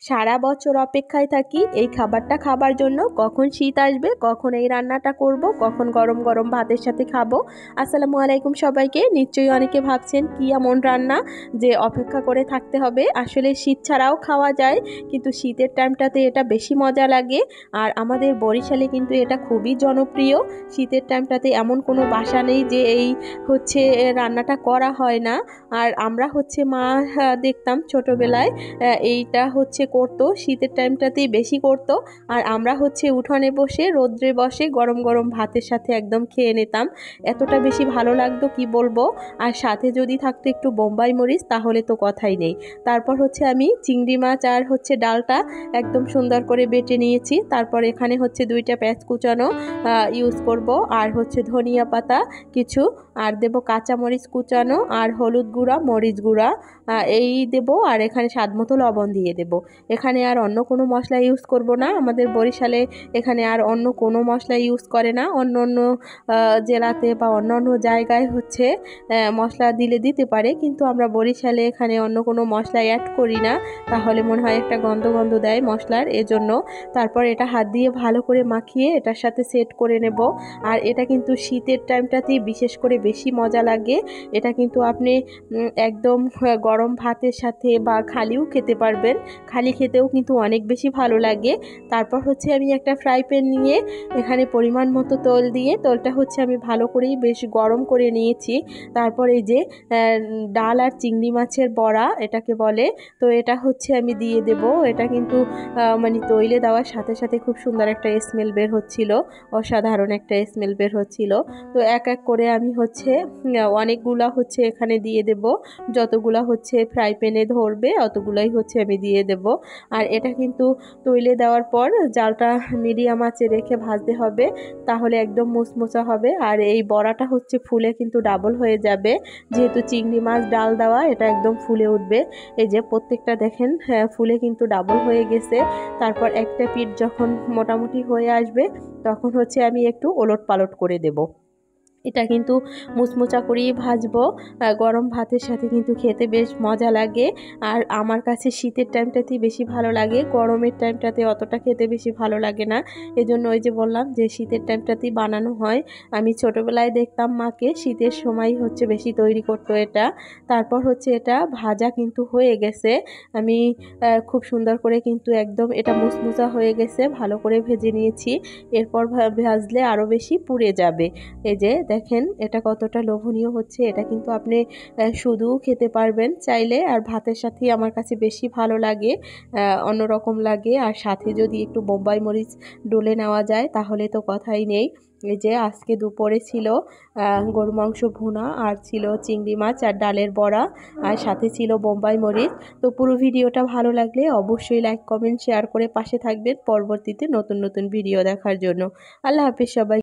সারা বছর অপেক্ষায় থাকি এই খাবারটা খাবার জন্য, কখন শীত আসবে, কখন এই রান্নাটা করব, কখন গরম গরম ভাতের সাথে খাবো। আসসালামু আলাইকুম সবাইকে। নিশ্চয়ই অনেকে ভাবছেন কি এমন রান্না যে অপেক্ষা করে থাকতে হবে। আসলে শীত ছাড়াও খাওয়া যায়, কিন্তু শীতের টাইমটাতে এটা বেশি মজা লাগে। আর আমাদের বরিশালে কিন্তু এটা খুবই জনপ্রিয়। শীতের টাইমটাতে এমন কোনো বাসা নেই যে এই রান্নাটা করা হয় না। আর আমরা মা দেখতাম ছোটবেলায় এইটা করতো, শীতের টাইমটাতেই বেশি করতো। আর আমরা উঠোনে বসে রোদ্রে বসে গরম গরম ভাতের সাথে একদম খেয়ে নিতাম। এতটা বেশি ভালো লাগতো কি বলবো। আর সাথে যদি থাকতো একটু বোম্বাই মরিচ তাহলে তো কথাই নেই। তারপর আমি চিংড়ি মাছ আর ডালটা একদম সুন্দর করে বেটে নিয়েছি। তারপর এখানে 2টা পেঁয়াজ কুচানো ইউজ করব, আর ধনিয়া পাতা কিছু, আর দেব কাঁচা মরিচ কুচানো, আর হলুদ গুঁড়া, মরিচ গুঁড়া এই দেব। আর এখানে স্বাদ মতো লবণ দিয়ে দেব। এখানে আর অন্য কোনো মশলা ইউজ করব না। আমাদের বরিশালে এখানে আর অন্য কোনো মশলা ইউজ করে না। অন্য অন্য জেলাতে বা অন্য অন্য জায়গায় মশলা দিলে দিতে পারে, কিন্তু আমরা বরিশালে এখানে অন্য কোনো মশলা অ্যাড করি না, তাহলে মনে হয় একটা গন্ধ গন্ধ দেয় মশলার, এজন্য। তারপর এটা হাত দিয়ে ভালো করে মাখিয়ে এটার সাথে সেট করে নেব। আর এটা কিন্তু শীতের টাইমটাতেই বিশেষ করে বেশি মজা লাগে। এটা কিন্তু আপনি একদম গরম ভাতের সাথে বা খালিও খেতে পারবেন। খালি খেতেও কিন্তু অনেক বেশি ভালো লাগে। তারপর আমি একটা ফ্রাই প্যান নিয়ে এখানে পরিমাণ মতো তেল দিয়ে, তেলটা আমি ভালো করেই বেশ গরম করে নিয়েছি। তারপর এই যে ডাল আর চিংড়ি মাছের বড়া এটাকে বলে, তো এটা আমি দিয়ে দেব। এটা কিন্তু মানে তৈলে দেওয়ার সাথে সাথে খুব সুন্দর একটা স্মেল বের হচ্ছিল, অসাধারণ একটা স্মেল বের হচ্ছিল। তো এক এক করে আমি অনেকগুলা এখানে দিয়ে দেব। যতগুলা ফ্রাই প্যানে ধরবে অতগুলাই আমি দিয়ে দেব। আর এটা কিন্তু তৈলে দেওয়ার পর জালটা মিডিয়াম আঁচে রেখে ভাজতে হবে, তাহলে একদম মুচমুচা হবে। আর এই বড়াটা ফুলে কিন্তু ডাবল হয়ে যাবে, যেহেতু চিংড়ি মাছ ডাল দেওয়া, এটা একদম ফুলে উঠবে। এই যে প্রত্যেকটা দেখেন ফুলে কিন্তু ডাবল হয়ে গেছে। তারপর একটা পিঠ যখন মোটামুটি হয়ে আসবে তখন আমি একটু ওলট পালট করে দেব। এটা কিন্তু মুচমুচা করেই ভাজবো। গরম ভাতের সাথে কিন্তু খেতে বেশ মজা লাগে। আর আমার কাছে শীতের টাইমটাতেই বেশি ভালো লাগে, গরমের টাইমটাতে অতটা খেতে বেশি ভালো লাগে না। এজন্য ওই যে বললাম যে শীতের টাইমটাতেই বানানো হয়। আমি ছোটবেলায় দেখতাম মাকে শীতের সময় বেশি তৈরি করতো এটা। তারপর এটা ভাজা কিন্তু হয়ে গেছে। আমি খুব সুন্দর করে কিন্তু একদম এটা মুচমুচা হয়ে গেছে, ভালো করে ভেজে নিয়েছি। এরপর ভাজলে আরও বেশি পুড়ে যাবে। এই যে দেখেন এটা কতটা লোভনীয় হচ্ছে। এটা কিন্তু আপনি শুধুও খেতে পারবেন চাইলে, আর ভাতের সাথে আমার কাছে বেশি ভালো লাগে, অন্যরকম লাগে। আর সাথে যদি একটু বোম্বাই মরিচ ডলে নেওয়া যায় তাহলে তো কথাই নেই। এই যে আজকে দুপুরে ছিল গরু মাংস ভুনা, আর ছিল চিংড়ি মাছ আর ডালের বড়া, আর সাথে ছিল বোম্বাই মরিচ। তো পুরো ভিডিওটা ভালো লাগলে অবশ্যই লাইক কমেন্ট শেয়ার করে পাশে থাকবেন পরবর্তীতে নতুন নতুন ভিডিও দেখার জন্য। আল্লাহ হাফেজ সবাই।